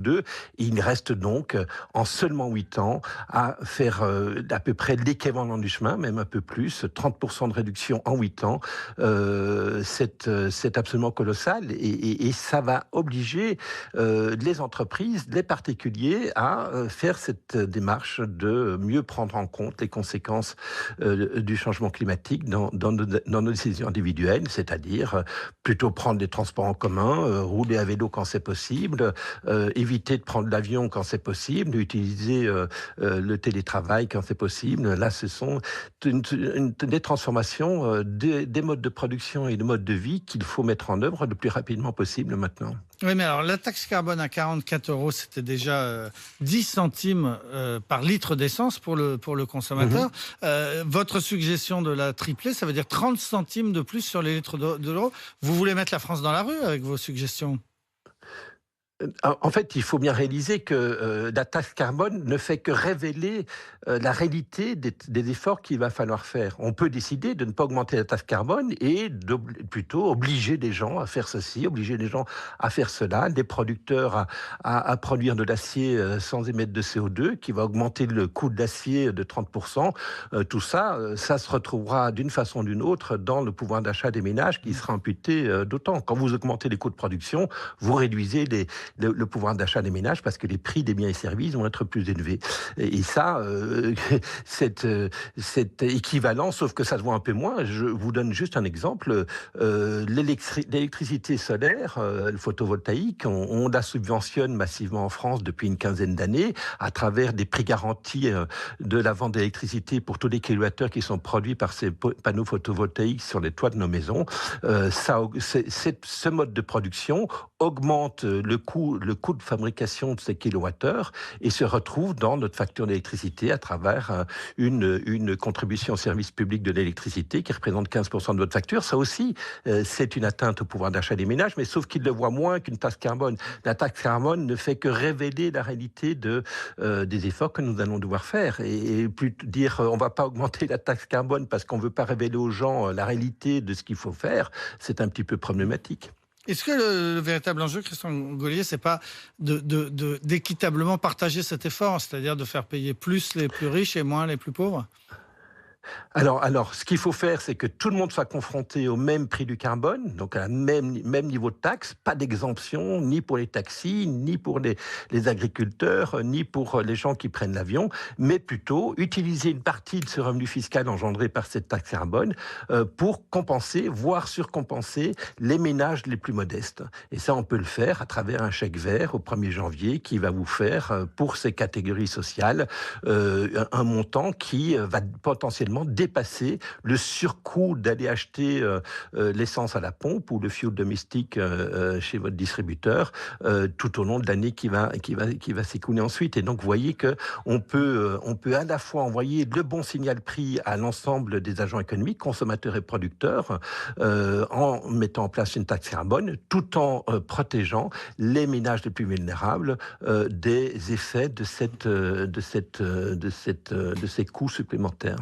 2. Il reste donc, en seulement 8 ans, à faire à peu près l'équivalent du chemin, même un peu plus, 30% de réduction en 8 ans. C'est absolument colossal et ça va obliger les entreprises, les particuliers à faire cette démarche de mieux prendre en compte les conséquences du changement climatique dans nos décisions individuelles, c'est-à-dire plutôt prendre des transports en commun, rouler à vélo quand c'est possible, éviter de prendre l'avion quand c'est possible, utiliser le télétravail quand c'est possible. Là, ce sont des transformations des modes de production et de modes de vie qu'il faut mettre en œuvre le plus rapidement possible maintenant. Oui, mais alors la taxe carbone à 44 euros, c'était déjà 10 centimes par litre d'essence pour le consommateur. Votre suggestion de la tripler, ça veut dire 30 centimes de plus sur les litres de l'euro. Vous voulez mettre la France dans la rue avec vos suggestions? En fait, il faut bien réaliser que la taxe carbone ne fait que révéler la réalité des efforts qu'il va falloir faire. On peut décider de ne pas augmenter la taxe carbone et plutôt obliger les gens à faire ceci, obliger les gens à faire cela, des producteurs à produire de l'acier sans émettre de CO2, qui va augmenter le coût de l'acier de 30%. Tout ça, ça se retrouvera d'une façon ou d'une autre dans le pouvoir d'achat des ménages qui sera amputé d'autant. Quand vous augmentez les coûts de production, vous réduisez le pouvoir d'achat des ménages parce que les prix des biens et services vont être plus élevés. Et ça, c'est équivalent, sauf que ça se voit un peu moins. Je vous donne juste un exemple. L'électricité solaire, le photovoltaïque, on la subventionne massivement en France depuis une quinzaine d'années à travers des prix garantis de la vente d'électricité pour tous les kilowattheures qui sont produits par ces panneaux photovoltaïques sur les toits de nos maisons. Ce mode de production augmente le coût de fabrication de ces kilowattheures et se retrouve dans notre facture d'électricité à travers une contribution au service public de l'électricité qui représente 15% de votre facture. Ça aussi, c'est une atteinte au pouvoir d'achat des ménages, mais sauf qu'ils le voient moins qu'une taxe carbone. La taxe carbone ne fait que révéler la réalité des efforts que nous allons devoir faire. Et plus dire on ne va pas augmenter la taxe carbone parce qu'on ne veut pas révéler aux gens la réalité de ce qu'il faut faire, c'est un petit peu problématique. Est-ce que le véritable enjeu, Christian Gaulier, c'est pas d'équitablement partager cet effort, c'est-à-dire de faire payer plus les plus riches et moins les plus pauvres? Alors, ce qu'il faut faire, c'est que tout le monde soit confronté au même prix du carbone, donc à même niveau de taxe, pas d'exemption, ni pour les taxis, ni pour les agriculteurs, ni pour les gens qui prennent l'avion, mais plutôt utiliser une partie de ce revenu fiscal engendré par cette taxe carbone pour compenser, voire surcompenser les ménages les plus modestes. Et ça, on peut le faire à travers un chèque vert au 1er janvier qui va vous faire, pour ces catégories sociales, un montant qui va potentiellement dépasser le surcoût d'aller acheter l'essence à la pompe ou le fioul domestique chez votre distributeur tout au long de l'année qui va s'écouler ensuite. Et donc, vous voyez que on peut à la fois envoyer le bon signal prix à l'ensemble des agents économiques, consommateurs et producteurs, en mettant en place une taxe carbone, tout en protégeant les ménages les plus vulnérables des effets de ces coûts supplémentaires.